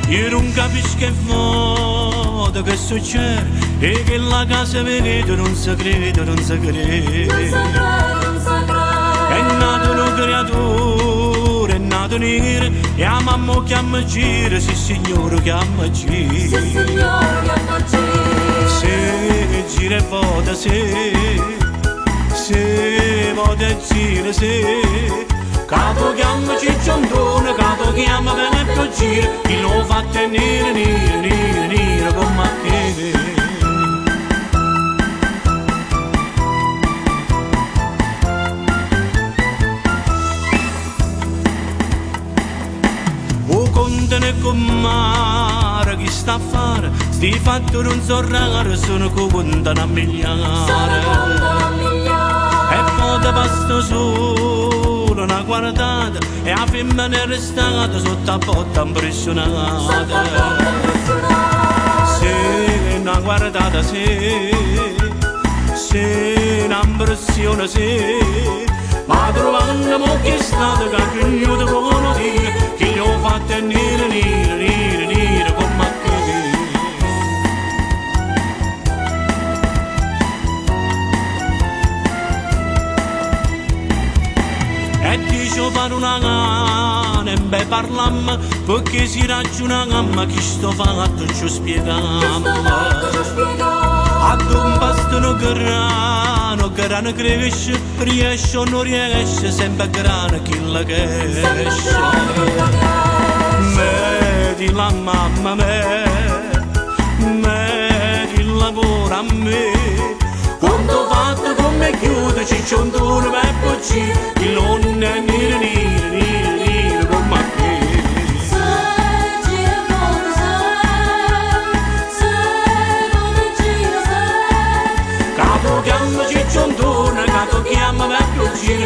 Io non capisco che modo che succede e che la casa vedo non si crede, non si crede. È nato una creatura, è nato nero e la mamma chiama gira, sì signore chiama gira. Se gira e vota se vota e gira se. Capo chiama cicciondone, capo chiama Venetto gira, chi lo fa tenere nero come te. O conte ne commare, chi sta a fare, sti fatti non so raro, sono contano a miliare. E poi te basta solo una guardata e la femmina è restata sotto la botta impressionata. Se una guardata se una impressione se ma trovando mo che è stato che ha pigliato buono dire che gli ho fatto nero come a te. E dice fare una gana e beh parlammo perché si ragiona ma chi sto fatto ci spieghiamo. Ad un bastone grano cresce, riesce o non riesce, sempre grano chi la cresce. Vedi la mamma vedi il lavoro a me, quanto fatto come chiude, cicciondone per poggi, il non è nero come a te. Capo chiama cicciondone, capo chiama per poggi,